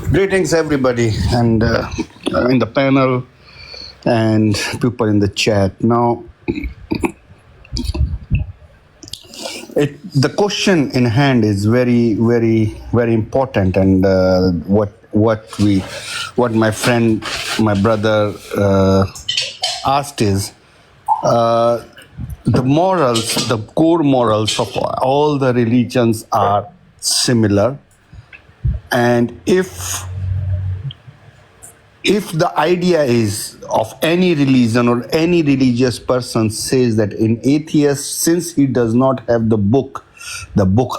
Greetings, everybody, and in the panel and people in the chat. Now, the question in hand is very, very, very important, and what my friend, my brother asked is the morals, the core morals of all the religions are similar, and if the idea is of any religion or any religious person says that in atheist, since he does not have the book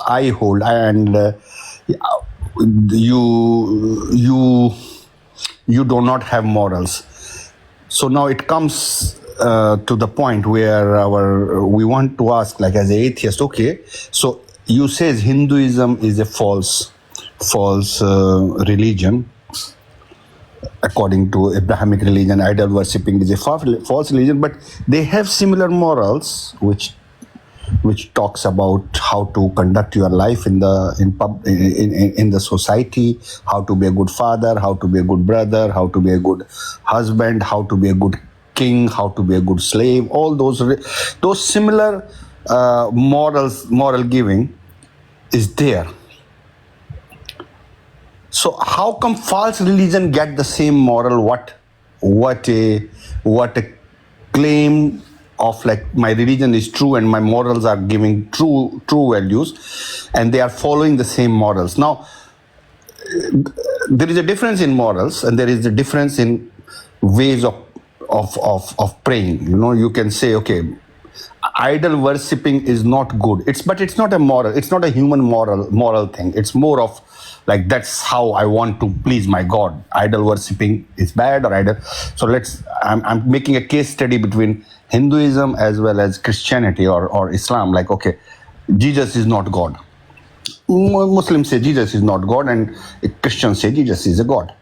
I hold, and you do not have morals. So now it comes to the point where we want to ask, like, as an atheist, okay, so you says Hinduism is a false religion. According to Abrahamic religion, idol worshipping is a false religion, but they have similar morals, which talks about how to conduct your life in the society, how to be a good father, how to be a good brother, how to be a good husband, how to be a good king, how to be a good slave. All those similar moral giving is there. So how come false religion get the same moral? What a claim of, like, my religion is true and my morals are giving true values, and they are following the same morals. Now, there is a difference in morals, and there is a difference in ways of praying. You can say, okay, idol worshipping is not good. But it's not a moral. It's not a human moral thing. It's more of, like, that's how I want to please my God. Idol worshipping is bad, or idol. So I'm making a case study between Hinduism as well as Christianity or Islam. Like, okay, Jesus is not God. Muslims say Jesus is not God, and Christians say Jesus is a God.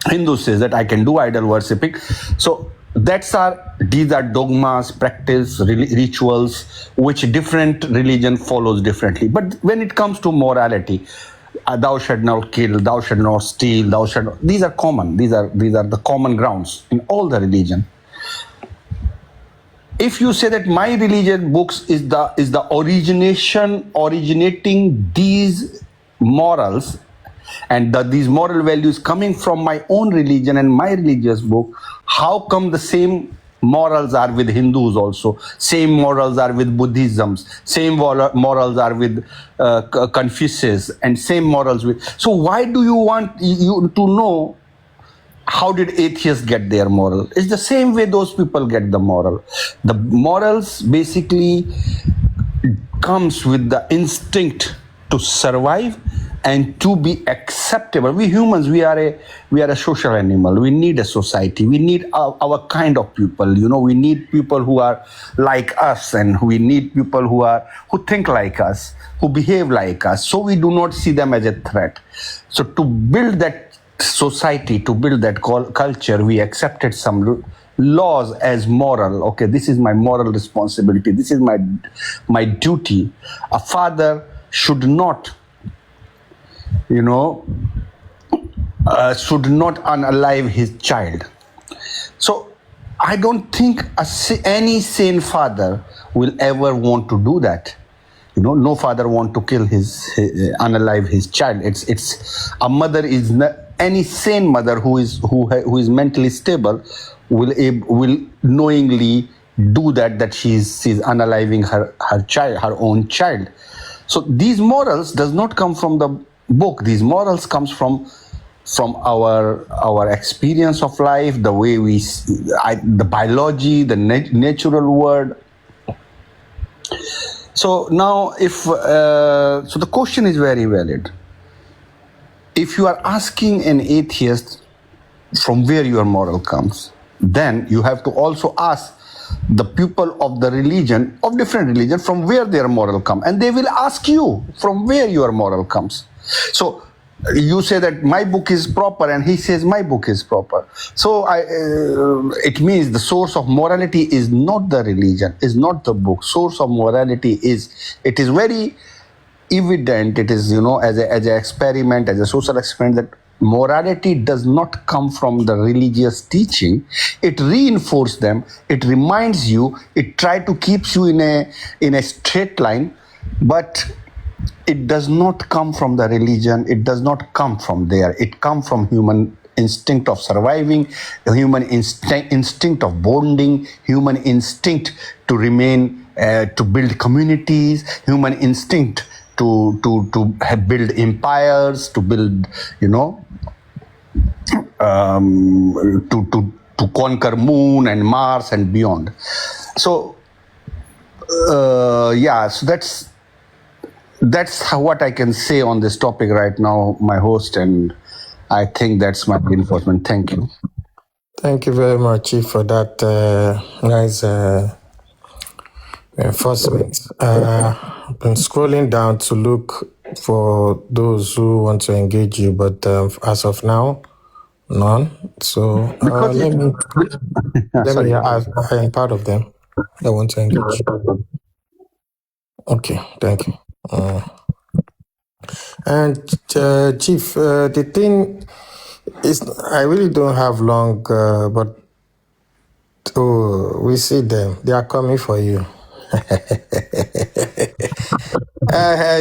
Hindu says that I can do idol worshipping. So these are dogmas, practice, rituals, which different religion follows differently. But when it comes to morality, thou shalt not kill, thou shalt not steal, these are common. These are the common grounds in all the religion. If you say that my religion books is the originating these morals, and these moral values coming from my own religion and my religious book, how come the same morals are with Hindus also? Same morals are with Buddhisms. Same morals are with Confucius, and same morals with. So why do you want you to know how did atheists get their moral? It's the same way those people get the moral. The morals basically comes with the instinct to survive and to be acceptable. We humans, we are a social animal. We need a society. We need our kind of people. We need people who are like us, and we need people who think like us, who behave like us. So we do not see them as a threat. So to build that society, to build that culture, we accepted some laws as moral. Okay, this is my moral responsibility. This is my duty. A father should not unalive his child. So I don't think any sane father will ever want to do that. No father want to kill unalive his child. It's a mother is not, any sane mother who is mentally stable will knowingly do that she's unaliving her child, her own child. So these morals does not come from the book. These morals comes from our experience of life, the way the biology, the natural world. So now, so the question is very valid. If you are asking an atheist from where your moral comes, then you have to also ask the people of the religion, of different religion, from where their moral come, and they will ask you from where your moral comes. So you say that my book is proper, and he says my book is proper. So it means the source of morality is not the religion, is not the book. Source of morality is very evident. It is, as an experiment, as a social experiment, that morality does not come from the religious teaching. It reinforces them. It reminds you. It tries to keep you in a straight line, but it does not come from the religion. It does not come from there. It comes from human instinct of surviving, human instinct of bonding, human instinct to remain, to build communities, human instinct to build empires, to build, to conquer moon and Mars and beyond. So so that's what I can say on this topic right now, my host, and I think that's my reinforcement. Thank you. Thank you very much, Chief, for that nice reinforcement. I've been scrolling down to look for those who want to engage you, but as of now, none. So let me. I am part of them. I want to engage. Okay, thank you. And Chief, the thing is, I really don't have long, but we see them. They are coming for you.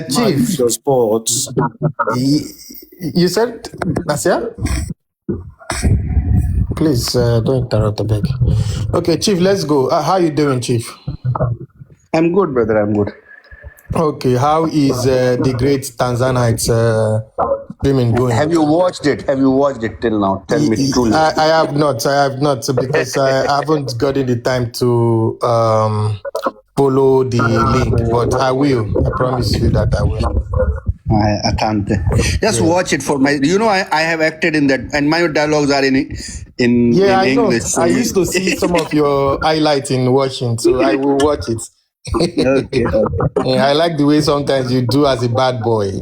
Chief, sports. You said, Nasia? Please don't interrupt the beg. Okay, Chief, let's go. How you doing, Chief? I'm good, brother. I'm good. Okay, how is the great Tanzanite streaming going? Have you watched it? Have you watched it till now? Tell me truly. I have not. Because I haven't gotten the time to follow the link, but I will. I promise you that I will. I can't. Just watch it for my. I have acted in that, and my dialogues are in English. So I used to see some of your highlights in watching, so I will watch it. Okay. Yeah, I like the way sometimes you do as a bad boy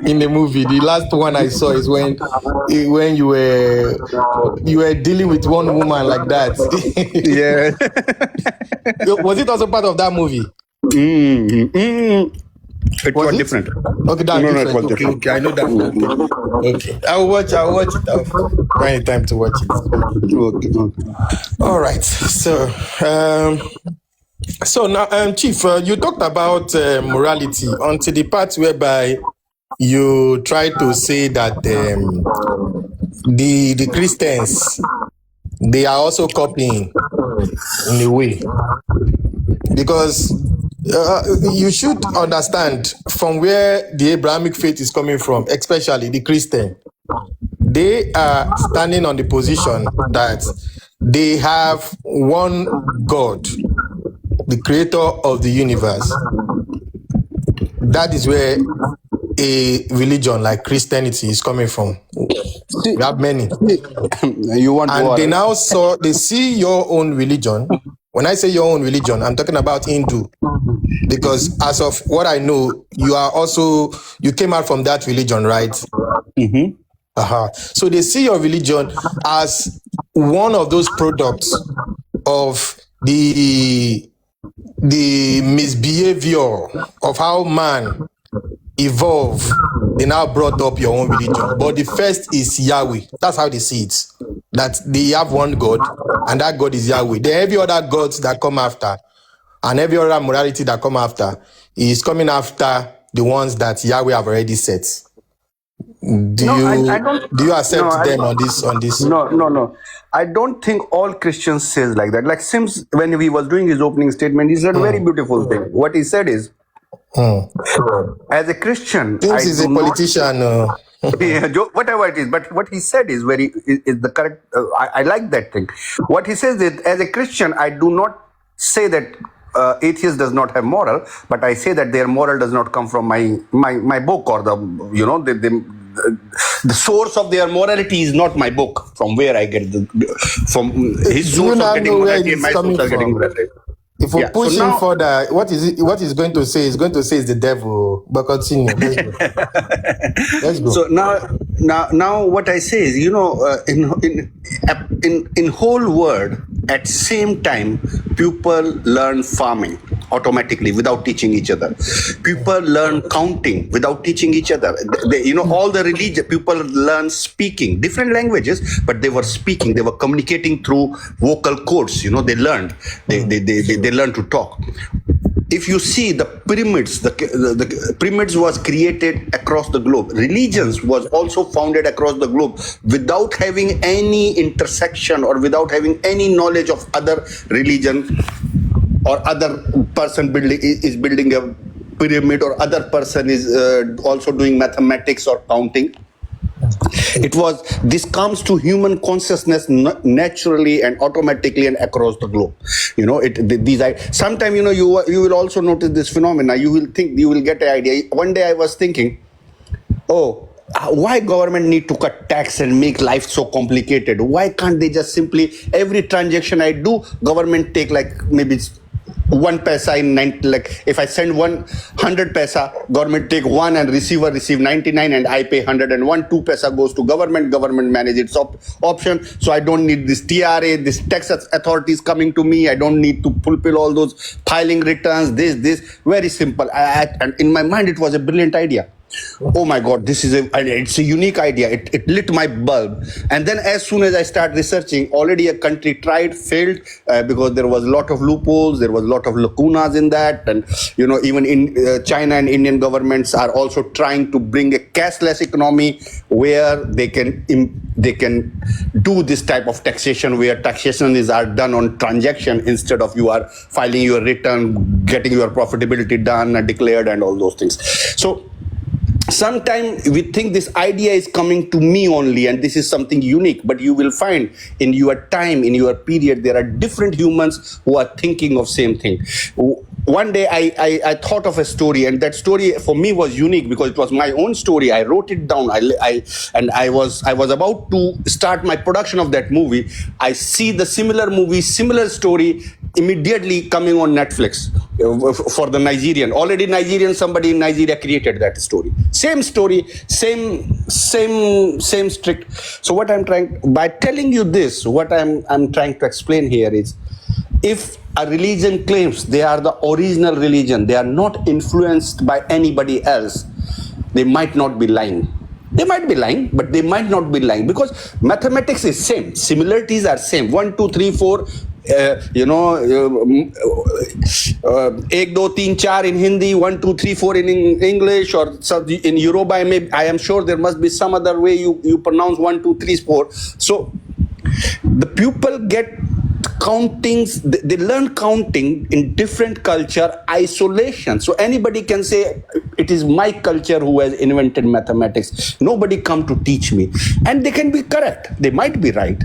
in the movie. The last one I saw is when you were dealing with one woman like that. Yeah. Was it also part of that movie? It was different. Okay, that's different. Okay, I know that. Okay. I'll watch it. I'll find time to watch it. Okay. All right. So now, Chief, you talked about morality until the part whereby you tried to say that the Christians, they are also copying in a way. Because you should understand from where the Abrahamic faith is coming from, especially the Christian. They are standing on the position that they have one God, the creator of the universe. That is where a religion like Christianity is coming from. We have many. You want and they now they see your own religion. When I say your own religion, I'm talking about Hindu. Because as of what I know, you came out from that religion, right? Mm-hmm. So they see your religion as one of those products of the misbehavior of how man evolved. They now brought up your own religion. But the first is Yahweh. That's how they see it. That they have one God, and that God is Yahweh. Then every other gods that come after, and every other morality that come after, is coming after the ones that Yahweh have already set. Do you accept them on this? No. I don't think all Christians says like that. Like Sims, when he was doing his opening statement, he said a very beautiful thing. What he said is, as a Christian, Sims is a politician. Whatever it is, but what he said is the correct. I like that thing. What he says is, as a Christian, I do not say that atheist does not have moral, but I say that their moral does not come from my book, or the source of their morality is not my book. From where I get from his source of getting morality, and my source of getting morality. If we push him further, what he's going to say is the devil. But continue. Let's go. So now what I say is, in whole world, at same time, people learn farming. automatically without teaching each other. People learn counting without teaching each other. All the religion people learn speaking different languages, but they were speaking, they were communicating through vocal cords. They learned, they learned to talk. If you see the pyramids, the pyramids was created across the globe. Religions was also founded across the globe without having any intersection or without having any knowledge of other religion, or other person is building a pyramid, or other person is also doing mathematics or counting. This comes to human consciousness naturally and automatically and across the globe. Sometimes you will also notice this phenomena. You will get an idea. One day I was thinking, why government need to cut tax and make life so complicated? Why can't they just simply, every transaction I do, government take like maybe 1 paisa in 90, like if I send 100 paisa, government take 1 and receiver receive 99 and I pay 101. 2 paisa goes to government manage its option. So I don't need this TRA, this tax authorities coming to me. I don't need to fulfill all those filing returns, this. Very simple. And in my mind, it was a brilliant idea. Oh my God, it's a unique idea. It lit my bulb. And then as soon as I start researching, already a country tried, failed, because there was a lot of loopholes, there was a lot of lacunas in that. And, even in China and Indian governments are also trying to bring a cashless economy where they can do this type of taxation, where taxation are done on transaction instead of you are filing your return, getting your profitability done, declared, and all those things. So sometimes we think this idea is coming to me only and this is something unique, but you will find in your time, in your period, there are different humans who are thinking of same thing. One day I thought of a story, and that story for me was unique because it was my own story. I wrote it down. I was about to start my production of that movie. I see the similar movie, similar story immediately coming on Netflix for the Nigerian. Already Nigerian, somebody in Nigeria created that story. Same story, same strict. So what by telling you this, what I'm trying to explain here is, if a religion claims they are the original religion, they are not influenced by anybody else, they might not be lying. They might be lying, but they might not be lying because mathematics is same. Similarities are same. 1, 2, 3, 4. 1, 2, 3, 4 in Hindi, 1, 2, 3, 4 in English, or in Yoruba. I am sure there must be some other way you pronounce 1, 2, 3, 4. So the people get countings, they learn counting in different culture isolation. So anybody can say it is my culture who has invented mathematics. Nobody come to teach me, and they can be correct. They might be right.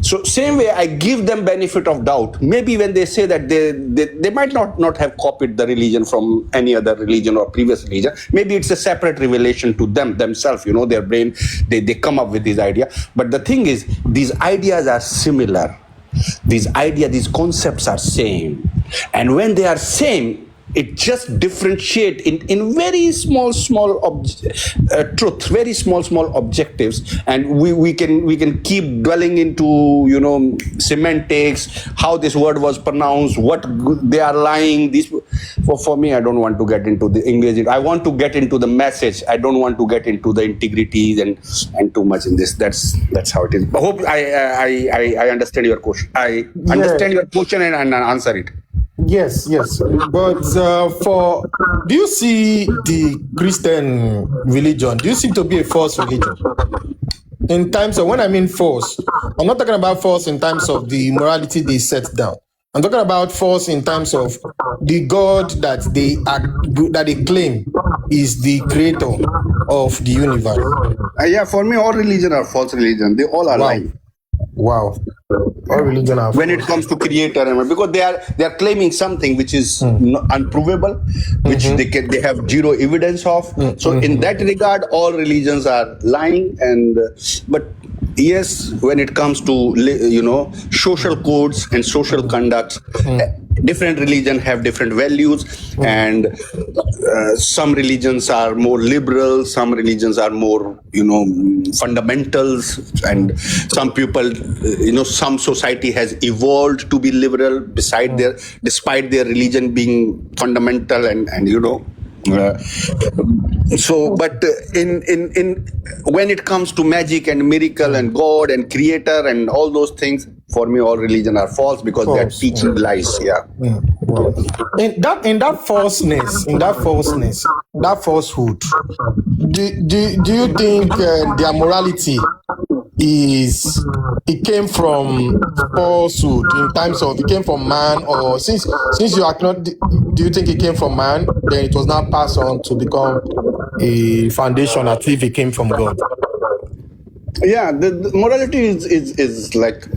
So same way I give them benefit of doubt. Maybe when they say that they might not have copied the religion from any other religion or previous religion. Maybe it's a separate revelation to themselves. Their brain, they come up with this idea. But the thing is, these ideas are similar. These concepts are same, and when they are same, it just differentiate in very small truth, very small objectives, and we can keep dwelling into semantics, how this word was pronounced, what they are lying. For me, I don't want to get into the English. I want to get into the message. I don't want to get into the integrities and too much in this. That's how it is. I hope I understand your question. I understand your question and answer it. Yes. But do you see the Christian religion? Do you see it to be a false religion? In terms of, when I mean false, I'm not talking about false in terms of the morality they set down. I'm talking about false in terms of the God that they claim is the creator of the universe. For me, all religions are false religion. They all are lying. Wow. All religion are when it comes to creator, because they are claiming something which is unprovable, which they have zero evidence of. So in that regard, all religions are lying. But yes, when it comes to social codes and social conducts, different religion have different values, and some religions are more liberal, some religions are more, fundamentals, and some people, some society has evolved to be liberal despite their religion being fundamental, but in when it comes to magic and miracle and God and creator and all those things, for me all religion are false, because they're teaching lies. Well, in that falseness, that falsehood, do you think their morality it came from falsehood in terms of it came from man, or since you are not, do you think it came from man, then it was now passed on to become a foundation as if it came from God? Yeah, the morality is like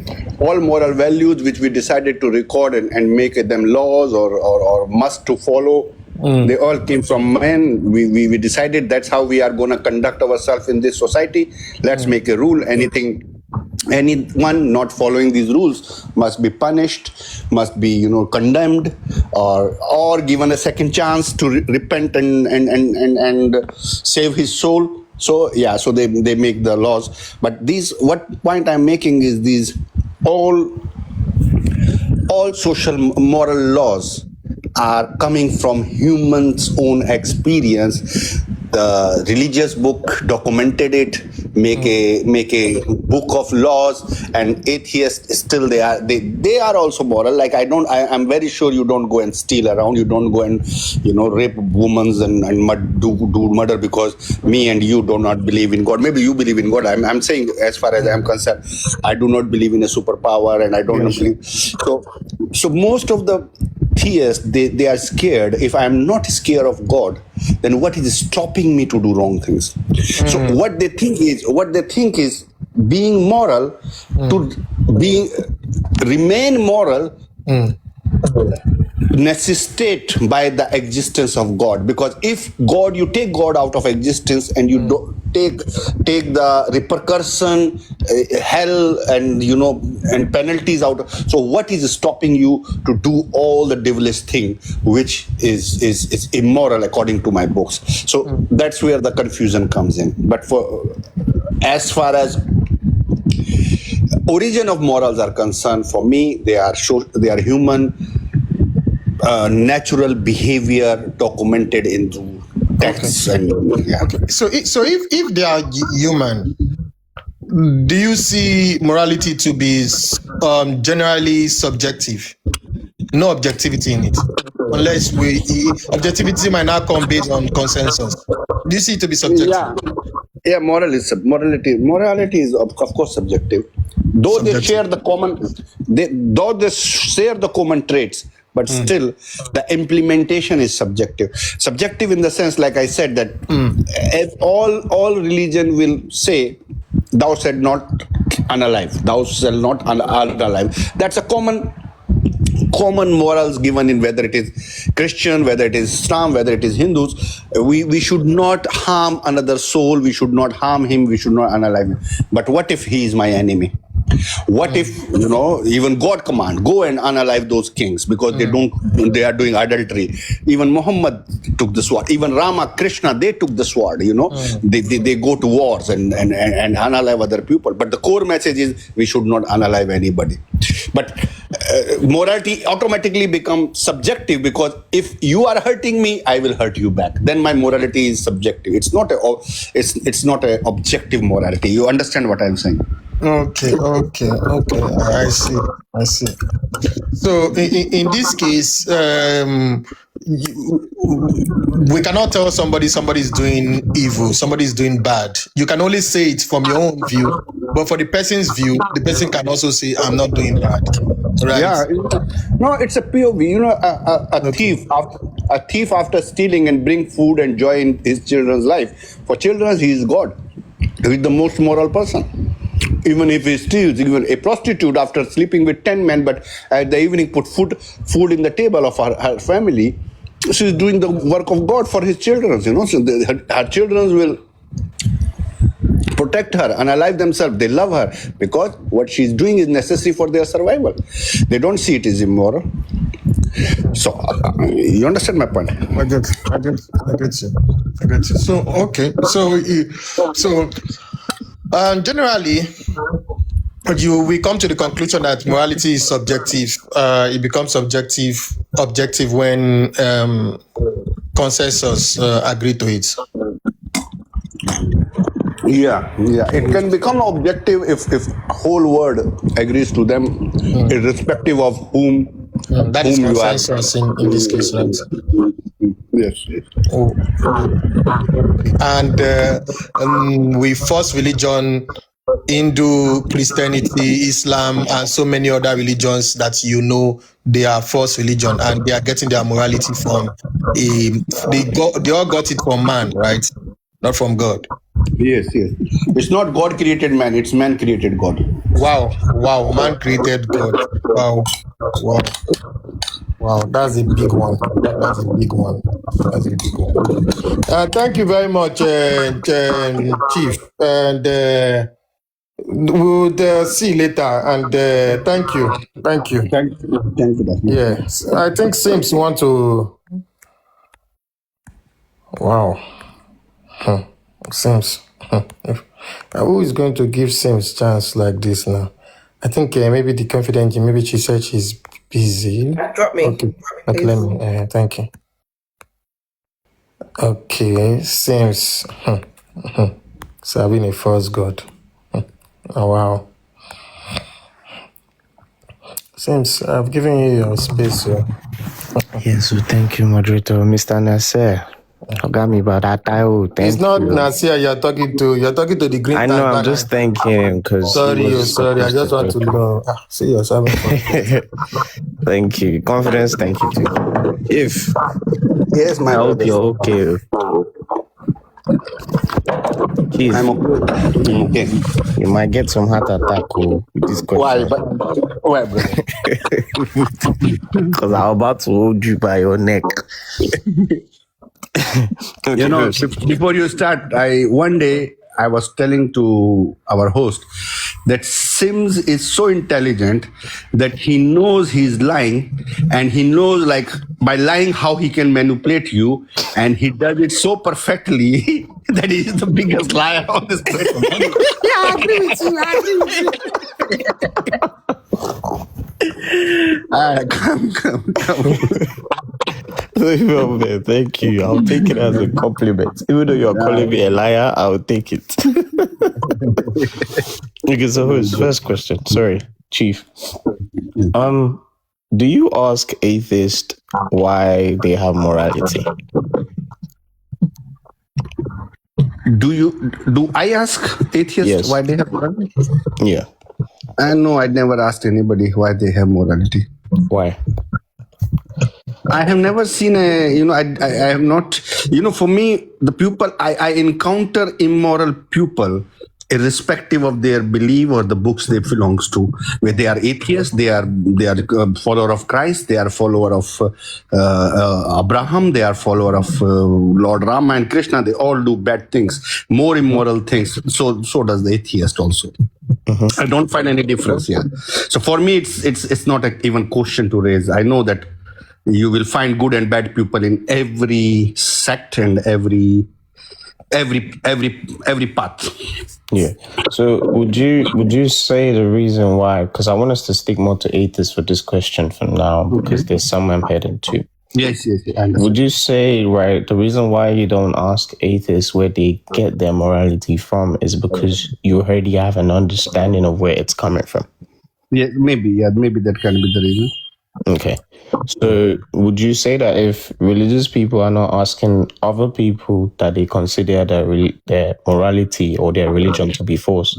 all moral values which we decided to record and make them laws or must to follow. They all came from man. We decided that's how we are going to conduct ourselves in this society. Let's make a rule. Anyone not following these rules must be punished, must be condemned, or given a second chance to repent and save his soul. So they make the laws. But what point I'm making is these all social moral laws are coming from humans' own experience. The religious book documented it, make a book of laws, and atheists still they are also moral. Like I'm very sure you don't go and steal around, you don't go and rape women and do murder because me and you do not believe in God. Maybe you believe in God. I'm saying, as far as I'm concerned, I do not believe in a superpower, and I don't believe. So most of the theists, they are scared. If I'm not scared of God, then what is stopping me to do wrong things? So what they think is being moral, to remain moral, necessitate by the existence of God. Because if God, you take God out of existence and you don't take the repercussion, hell, and penalties out. So what is stopping you to do all the devilish thing, which is immoral according to my books? So that's where the confusion comes in. But as far as origin of morals are concerned, for me, they are human natural behavior documented in texts. Okay. So if they are human, do you see morality to be generally subjective? No objectivity in it, unless objectivity might not come based on consensus. Do you see it to be subjective? Yeah, morality is of course subjective. Though they share the common traits, but still the implementation is subjective. Subjective in the sense, like I said, that if all religion will say, thou shalt not unalive, thou shalt not unalive. That's a common morals given in whether it is Christian, whether it is Islam, whether it is Hindus. We should not harm another soul, we should not harm him, we should not unalive him. But what if he is my enemy? What if even God command, go and unalive those kings because they are doing adultery? Even Muhammad took the sword, even Rama, Krishna, they took the sword. They go to wars and unalive other people. But the core message is we should not unalive anybody. But morality automatically becomes subjective, because if you are hurting me, I will hurt you back. Then my morality is subjective. It's not a objective morality. You understand what I'm saying? Okay. I see. So in this case, we cannot tell somebody is doing evil, somebody is doing bad. You can only say it from your own view, but for the person's view, the person can also say, I'm not doing bad. Right? Yeah. No, it's a POV. A thief after stealing and bring food and joy in his children's life. For children, he is God. He is the most moral person. Even if he steals, even a prostitute after sleeping with 10 men, but at the evening put food in the table of her family, she is doing the work of God for his children. So her children will protect her and alive themselves. They love her because what she's doing is necessary for their survival. They don't see it as immoral. So you understand my point? I get you. So okay, generally, we come to the conclusion that morality is subjective. It becomes objective when consensus agree to it. Yeah. It can become objective if whole world agrees to them, irrespective of whom That is you are. consensus in this case, right? Yes. Oh. And we force religion, Hindu, Christianity, Islam, and so many other religions that they are false religion, and they are getting their morality from they all got it from man, right? Not from God. Yes. It's not God created man; it's man created God. Wow, man created God. Wow, that's a big one. Thank you very much, Chief, and we'll see you later. And thank you. Thank you. Yes, I think Sims want to. Wow, Sims. Who is going to give Sims chance like this now? I think maybe the confident. Maybe she said she's busy. Drop me. Okay, let me. Thank you. Okay, Sims. Serving a false god. Oh wow. Sims, I've given you your space, sir. Yes, so thank you, moderator, Mr. Nasser. Got me about that title. It's not Nasir you're talking to. You're talking to the green. I know. I'm just thanking him because. Sorry. I just want to know. See yourself. Thank you. Confidence. Thank you too. If Yes, I hope you're okay. Jeez, I'm okay. you might get some heart attack with this question. Why, brother? Because I'm about to hold you by your neck. Before you start, one day I was telling to our host that Sims is so intelligent that he knows he's lying, and he knows, like, by lying how he can manipulate you, and he does it so perfectly that he is the biggest liar on this platform. Yeah, I agree with you. Thank you. I'll take it as a compliment. Even though you're calling me a liar, I'll take it. Okay, so first question. Sorry, Chief. Do you ask atheists why they have morality? Do I ask atheists why they have morality? Yeah. No, I never asked anybody why they have morality. Why? I have never seen I have not, for me, the people, I encounter immoral people irrespective of their belief or the books they belongs to. Where they are atheists, they are follower of Christ, they are follower of Abraham, they are follower of Lord Rama and Krishna. They all do bad things, more immoral things. So does the atheist also. Mm-hmm. I don't find any difference here. So for me, it's not even question to raise. I know that you will find good and bad people in every sect and every path. Yeah. So would you say the reason why? Because I want us to stick more to atheists for this question for now, because there's some I'm heading to. Yes. Would you say, right, the reason why you don't ask atheists where they get their morality from is because you already have an understanding of where it's coming from? Yeah, maybe that can be the reason. Okay. So would you say that if religious people are not asking other people that they consider their morality or their religion to be false,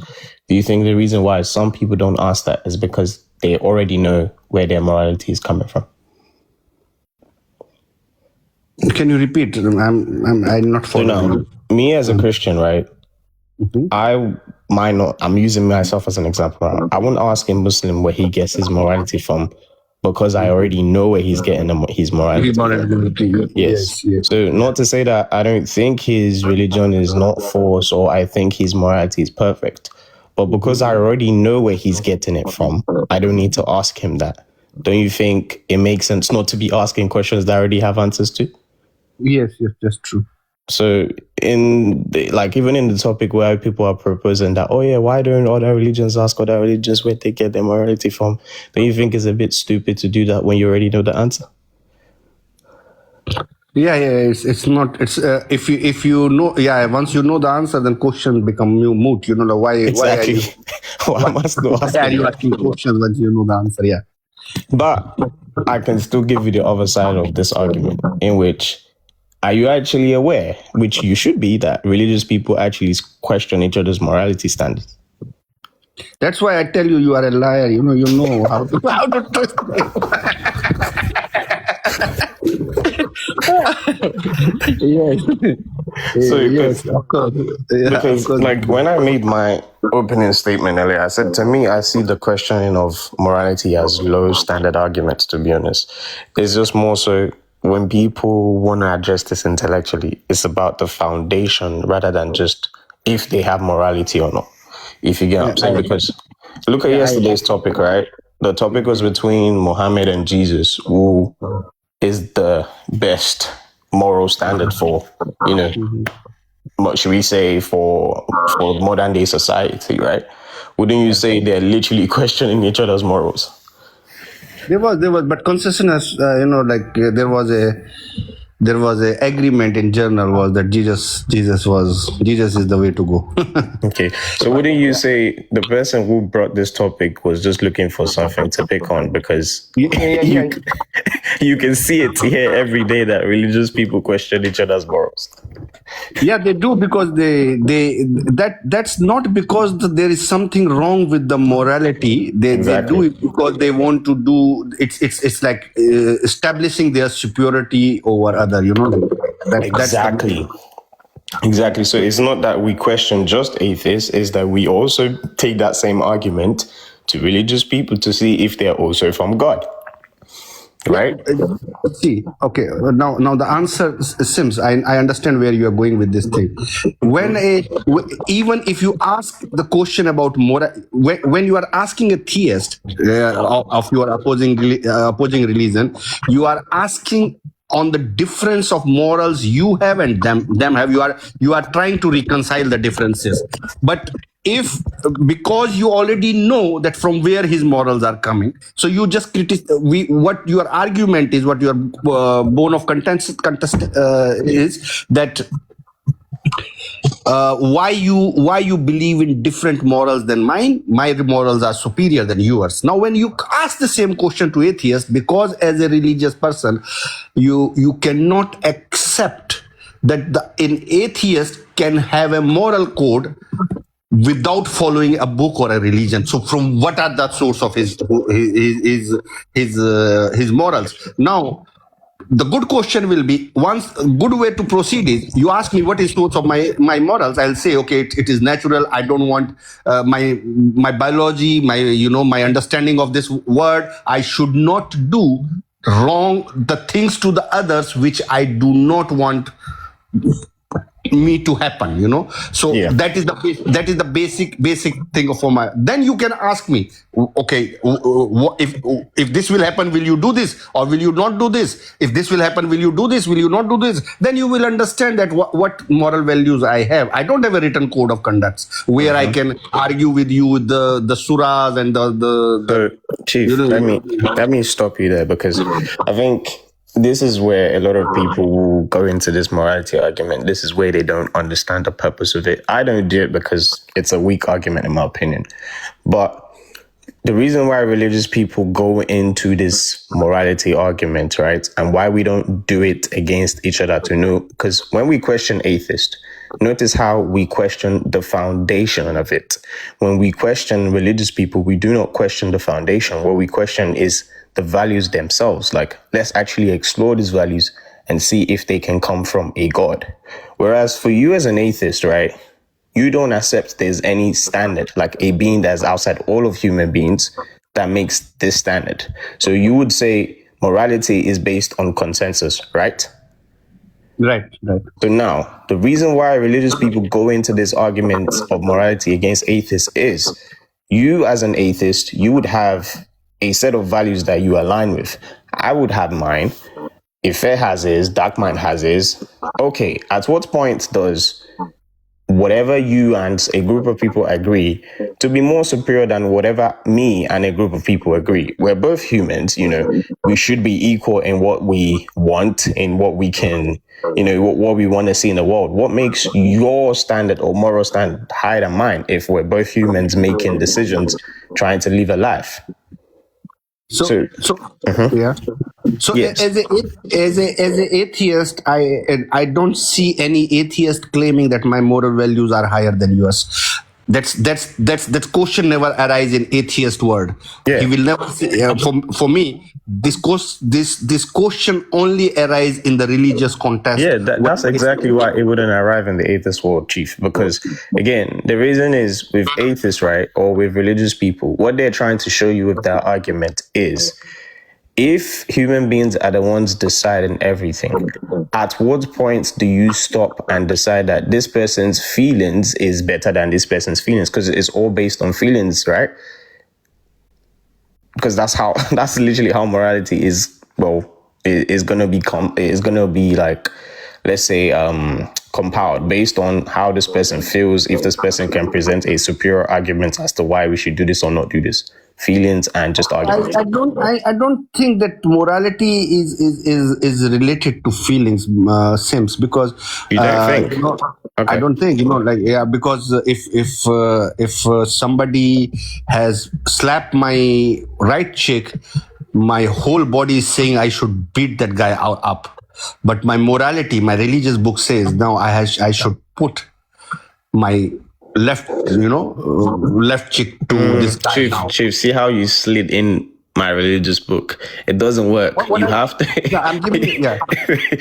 do you think the reason why some people don't ask that is because they already know where their morality is coming from? Can you repeat? I'm not following. So me as a Christian, right? Mm-hmm. I'm using myself as an example. Right? I won't ask a Muslim where he gets his morality from, because I already know where he's getting his morality from. Yes. So not to say that I don't think his religion is not false or I think his morality is perfect, but because I already know where he's getting it from, I don't need to ask him that. don't you think it makes sense not to be asking questions that I already have answers to? Yes, that's true. So even in the topic where people are proposing that, oh yeah, why don't other religions ask other religions where they get their morality from? Don't you think it's a bit stupid to do that when you already know the answer? Yeah, it's not. It's if you know, once you know the answer, then questions become moot. Like why Exactly. why Why am I still why are you asking questions once you know the answer? Yeah. But I can still give you the other side of this argument, in which, are you actually aware, which you should be, that religious people actually question each other's morality standards? That's why I tell you, you are a liar. You know how to twist it. Yes. So, Yes, of course. Yeah, of because course. like when I made my opening statement earlier, I said, to me, I see the questioning of morality as low standard arguments, to be honest. It's just more so when people want to address this intellectually, it's about the foundation rather than just if they have morality or not. If you get what I'm saying, because look at yesterday's topic, right? The topic was between Muhammad and Jesus, who is the best moral standard for, what should we say, for modern day society, right? Wouldn't you say they're literally questioning each other's morals? There was, but consciousness, there was a agreement in journal was that Jesus is the way to go. Okay, so wouldn't you say the person who brought this topic was just looking for something to pick on, because Yeah. you can see it here every day that religious people question each other's morals. Yeah, they do, because that's not because there is something wrong with the morality. They do it because they want to do it's like establishing their superiority over other. Exactly. So it's not that we question just atheists, it's that we also take that same argument to religious people to see if they're also from God. Right? See, okay. Now the answer, Sims. I understand where you are going with this thing. Even if you ask the question about moral, when you are asking a theist of your opposing religion, you are asking on the difference of morals you have and them have. You are trying to reconcile the differences, but if because you already know that from where his morals are coming, so you just what your argument is, what your bone of contest is that why you believe in different morals than mine. My morals are superior than yours. Now when you ask the same question to atheists, because as a religious person you cannot accept that an atheist can have a moral code without following a book or a religion. So from what are the source of his morals? Now the good question will be, once a good way to proceed is, you ask me what is source of my morals, I'll say, okay, it is natural. I don't want my biology, my understanding of this word. I should not do wrong the things to the others which I do not want me to happen. So Yeah. that is the basic thing for my. Then you can ask me, okay, if this will happen, will you do this or will you not do this? If this will happen, will you do this, will you not do this? Then you will understand that what moral values I have. I don't have a written code of conducts where I can argue with you with the surahs and the Chief, let me stop you there, because I think this is where a lot of people will go into this morality argument. This is where they don't understand the purpose of it. I don't do it because it's a weak argument, in my opinion. But the reason why religious people go into this morality argument, right, and why we don't do it against each other to know, because when we question atheists, notice how we question the foundation of it. When we question religious people, we do not question the foundation. What we question is the values themselves. Like, let's actually explore these values and see if they can come from a God. Whereas for you as an atheist, right, you don't accept there's any standard, like a being that's outside all of human beings, that makes this standard. So you would say morality is based on consensus, right? Right. So now, the reason why religious people go into this argument of morality against atheists is, you as an atheist, you would have a set of values that you align with. I would have mine. If Fair has his, Dark Mind has his. Okay, at what point does whatever you and a group of people agree to be more superior than whatever me and a group of people agree? We're both humans, we should be equal in what we want, in what we can, what we want to see in the world. What makes your standard or moral standard higher than mine if we're both humans making decisions, trying to live a life? So yeah. So Yes. as a atheist, I don't see any atheist claiming that my moral values are higher than yours. That question never arise in atheist world. Yeah. He will never say, for me, this question only arise in the religious context. Yeah, that's exactly why it wouldn't arrive in the atheist world, Chief. Because again, the reason is with atheists, right, or with religious people, what they're trying to show you with their argument is, if human beings are the ones deciding everything, at what point do you stop and decide that this person's feelings is better than this person's feelings? Because it's all based on feelings, right? Because that's literally how morality is. Well, is gonna be like, let's say, compiled based on how this person feels. If this person can present a superior argument as to why we should do this or not do this, feelings and just arguments. I don't think that morality is related to feelings, Sims, because You don't think? Okay. I don't think, because if somebody has slapped my right cheek, my whole body is saying I should beat that guy up. But my morality, my religious book says now I should put my left cheek to this guy now. Chief, see how you slid in my religious book? It doesn't work. Have to. Yeah, I'm giving you. Yeah.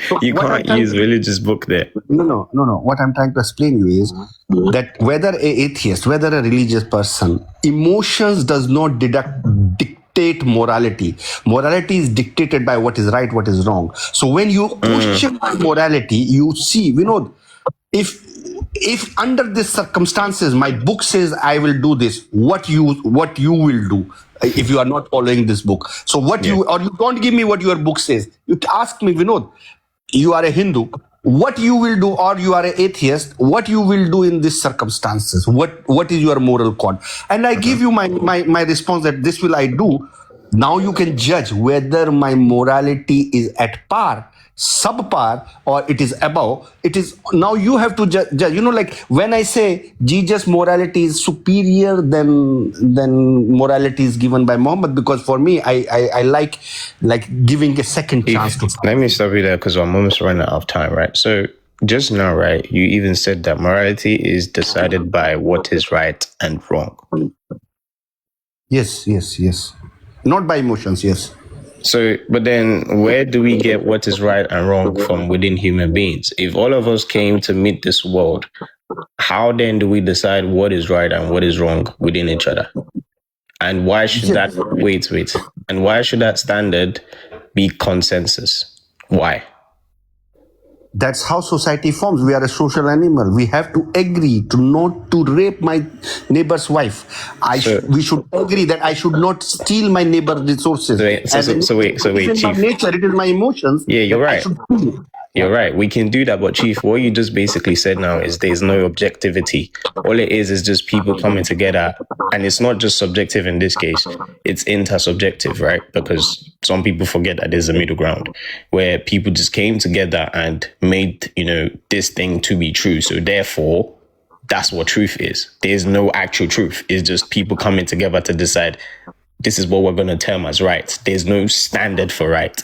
So you can't use religious book there. No. What I'm trying to explain you is that whether an atheist, whether a religious person, emotions does not dictate morality. Morality is dictated by what is right, what is wrong. So when you question my morality, you see, if under these circumstances my book says I will do this, what you will do if you are not following this book? So you don't give me what your book says. You ask me, Vinod, you are a Hindu, what you will do, or you are an atheist, what you will do in these circumstances? What is your moral code? And I give you my response that this will I do. Now you can judge whether my morality is at par, subpar, or it is above. It is now you have to judge. Like when I say Jesus' morality is superior than morality is given by Muhammad, because for me I like giving a second chance to. Let me stop you there because I'm almost running out of time, right? So just now, right, you even said that morality is decided by what is right and wrong. Yes. Not by emotions, yes. So, but then where do we get what is right and wrong from within human beings? If all of us came to meet this world, how then do we decide what is right and what is wrong within each other? And why should that, wait, and why should that standard be consensus? Why? That's how society forms. We are a social animal. We have to agree to not to rape my neighbor's wife. We should agree that I should not steal my neighbor's resources. So wait, Chief. My nature, it is my emotions. Yeah, you're right. You're right. We can do that, but Chief, what you just basically said now is there's no objectivity. All it is just people coming together, and it's not just subjective in this case, it's intersubjective, right? Because some people forget that there's a middle ground where people just came together and made, this thing to be true. So therefore, that's what truth is. There's no actual truth. It's just people coming together to decide this is what we're going to term as right. There's no standard for right.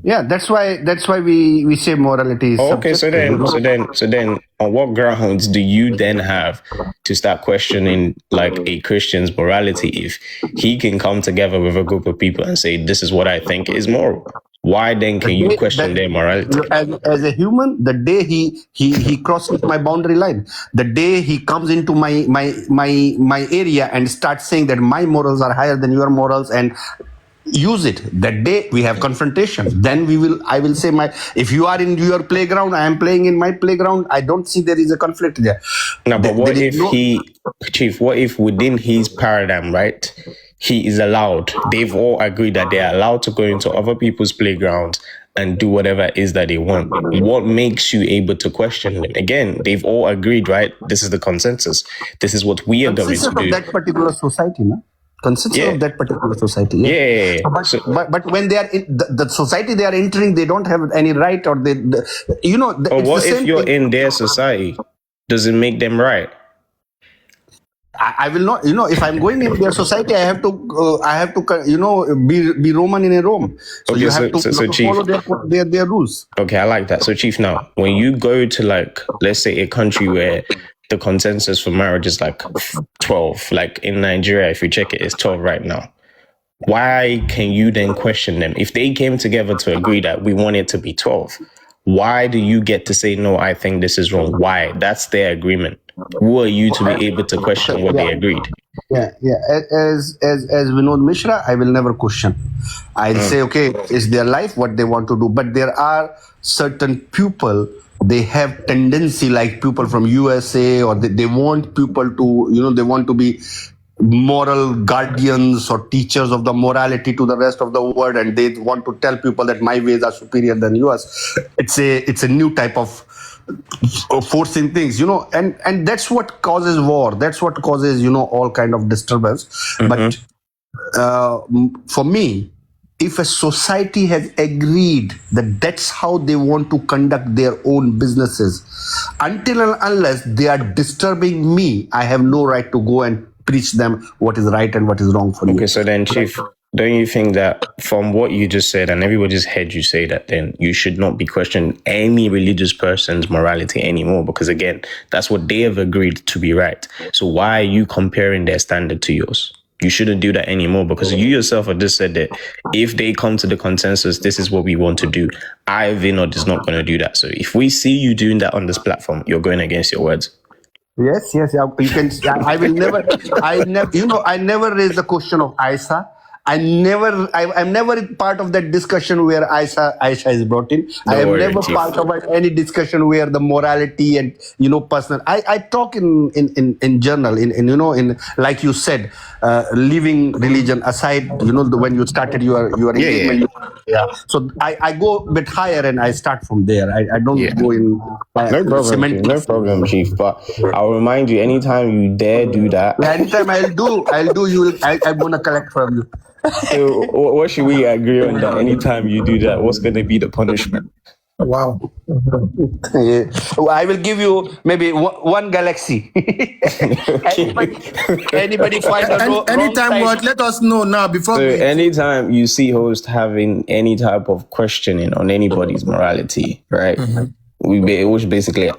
Yeah, that's why we say morality is okay, so then on what grounds do you then have to start questioning like a Christian's morality if he can come together with a group of people and say this is what I think is moral? Why then can you question their morality? As a human, the day he crosses my boundary line, the day he comes into my area and starts saying that my morals are higher than your morals and use it, that day we have confrontation. Then I will say if you are in your playground, I am playing in my playground. I don't see there is a conflict there. No, but what if Chief, what if within his paradigm, right, he is allowed. They've all agreed that they're allowed to go into other people's playgrounds and do whatever it is that they want. What makes you able to question them? Again, they've all agreed, right? This is the consensus. This is what we are going Consensus to do. of that particular society, no? Consensus Yeah. of that particular society. Yeah. But when they are in the society they are entering, they don't have any right, or But what if you're in their society? Does it make them right? I will not, if I'm going in their society, I have to, be Roman in Rome. So Okay, you have to Chief, follow their rules. okay, I like that. So, Chief, now, when you go to, like, let's say a country where the consensus for marriage is like 12, like in Nigeria, if you check it, it's 12 right now. Why can you then question them? If they came together to agree that we want it to be 12, why do you get to say, no, I think this is wrong? Why? That's their agreement. Who are you to be able to question what they agreed? Yeah. As Vinod Mishra, I will never question. I'll say, okay, it's their life, what they want to do. But there are certain people, they have tendency, like people from USA, or they want people to, they want to be moral guardians or teachers of the morality to the rest of the world, and they want to tell people that my ways are superior than yours. It's a new type of forcing things, and that's what causes war. That's what causes, all kind of disturbance. But for me, if a society has agreed that that's how they want to conduct their own businesses, until and unless they are disturbing me, I have no right to go and preach them what is right and what is wrong for you. Okay, so then, Chief, don't you think that from what you just said, and everybody's heard you say that, then you should not be questioning any religious person's morality anymore? Because again, that's what they have agreed to be right. So why are you comparing their standard to yours? You shouldn't do that anymore, because you yourself have just said that if they come to the consensus, this is what we want to do, Vinod is not going to do that. So if we see you doing that on this platform, you're going against your words. Yes. You can. I never raise the question of Aisha. I'm never part of that discussion where Aisha is brought in. I am never part of any discussion where the morality and personal. I talk in journal in like you said, leaving religion aside. When you started your engagement. Yeah. So I go a bit higher and I start from there. I don't go in. No problem, Chief. But I'll remind you, anytime you dare do that. Anytime I'll do. I'm gonna collect from you. So what should we agree on that? Anytime you do that, what's going to be the punishment? Wow. Yeah. Well, I will give you maybe one galaxy. Anybody find a anytime what? Let us know now before. So anytime you see host having any type of questioning on anybody's morality, right? Which basically,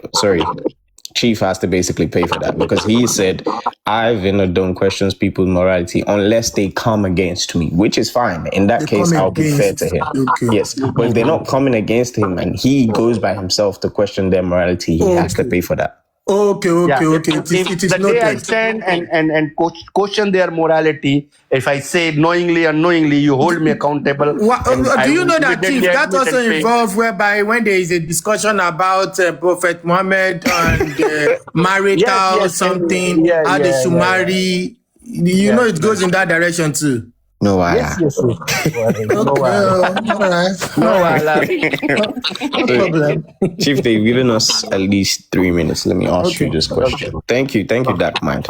Chief has to basically pay for that, because he said, don't question people's morality unless they come against me, which is fine. In that case, I'll be fair to him. Okay. Yes. But if they're not coming against him and he goes by himself to question their morality, he has to pay for that. Okay. It is the day I stand and question their morality, if I say knowingly, unknowingly, you hold me accountable. Do you know that, Chief, that also involves whereby when there is a discussion about Prophet Muhammad and marital something, how they should marry, it goes in that direction too. No, yes. No problem. Chief, they've given us at least 3 minutes. Let me ask you this question. Thank you, Darkmind.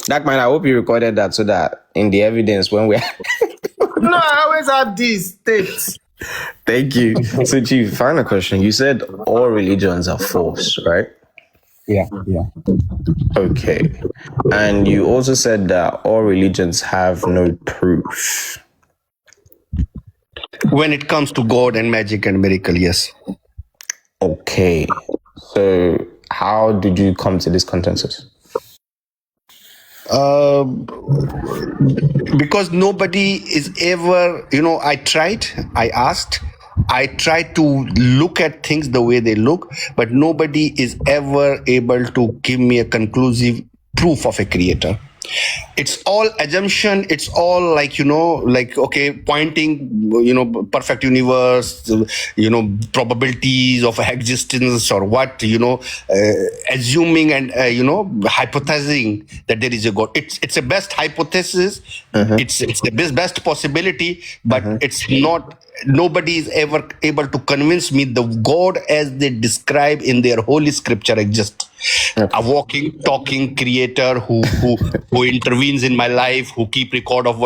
Darkmind, I hope you recorded that so that in the evidence when we're... No, I always have these tapes. Thank you. So, Chief, final question. You said all religions are false, right? Yeah. Okay. And you also said that all religions have no proof. When it comes to God and magic and miracle, yes. Okay. So how did you come to this consensus? Because nobody is ever, I asked, I try to look at things the way they look, but nobody is ever able to give me a conclusive proof of a creator. It's all assumption. It's all like, okay, pointing, perfect universe, probabilities of existence or what, assuming and, hypothesizing that there is a God. It's a best hypothesis. It's the best possibility, but it's not. Nobody is ever able to convince me the God as they describe in their holy scripture exists. A walking, talking creator who intervenes in my life, who keep record of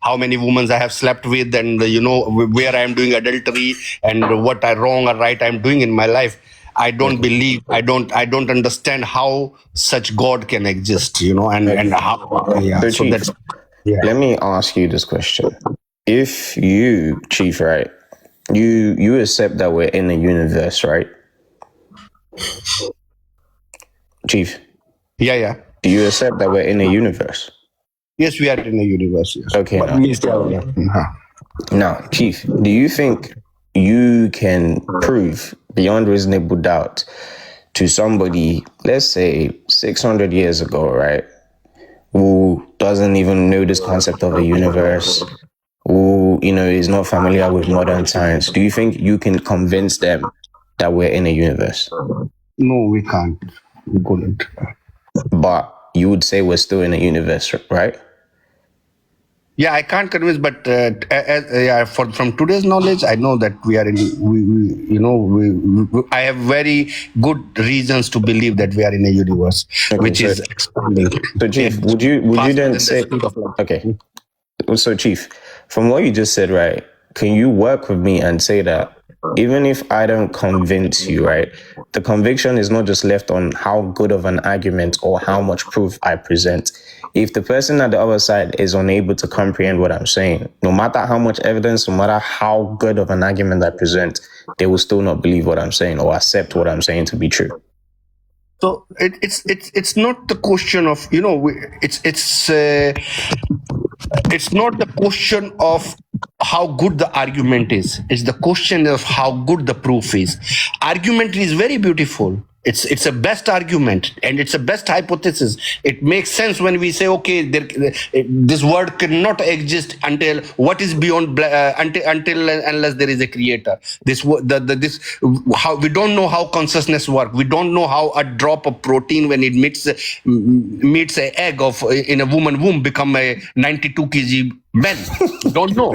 how many women I have slept with, and where I am doing adultery and what I wrong or right I am doing in my life. I don't believe. I don't understand how such God can exist. And how. Yeah. So, So Chief, that's. Yeah. let me ask you this question. If you, Chief, right, you accept that we're in a universe, right? Chief, Yeah. do you accept that we're in a universe? Yes, we are in a universe. Yes. Okay, But now. we still. Yeah. Now, Chief, do you think you can prove beyond reasonable doubt to somebody, let's say 600 years ago, right, who doesn't even know this concept of a universe, who, is not familiar with modern science, do you think you can convince them that we're in a universe? No, we can't. We couldn't. But you would say we're still in a universe, right? Yeah, I can't convince, but from today's knowledge, I know that we are in. I have very good reasons to believe that we are in a universe, which is expanding. So, Chief, would you then say, okay? So, Chief, from what you just said, right, can you work with me and say that even if I don't convince you, right, the conviction is not just left on how good of an argument or how much proof I present. If the person at the other side is unable to comprehend what I'm saying, no matter how much evidence, no matter how good of an argument I present, they will still not believe what I'm saying or accept what I'm saying to be true. So it's not the question of it's not the question of how good the argument is. It's the question of how good the proof is. Argument is very beautiful. It's a best argument and it's a best hypothesis. It makes sense when we say, okay, this world cannot exist until what is beyond until unless there is a creator. How we don't know how consciousness works. We don't know how a drop of protein when it meets an egg of in a woman womb become a 92 kg man. Don't know.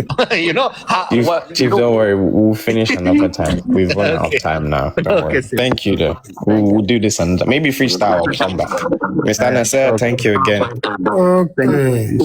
Chief, don't worry. We'll finish another time. We've run out of time now. Don't worry. Thank you, though. We'll do this and maybe freestyle. I'll come back. Mr. Nasser, thank you again. Okay.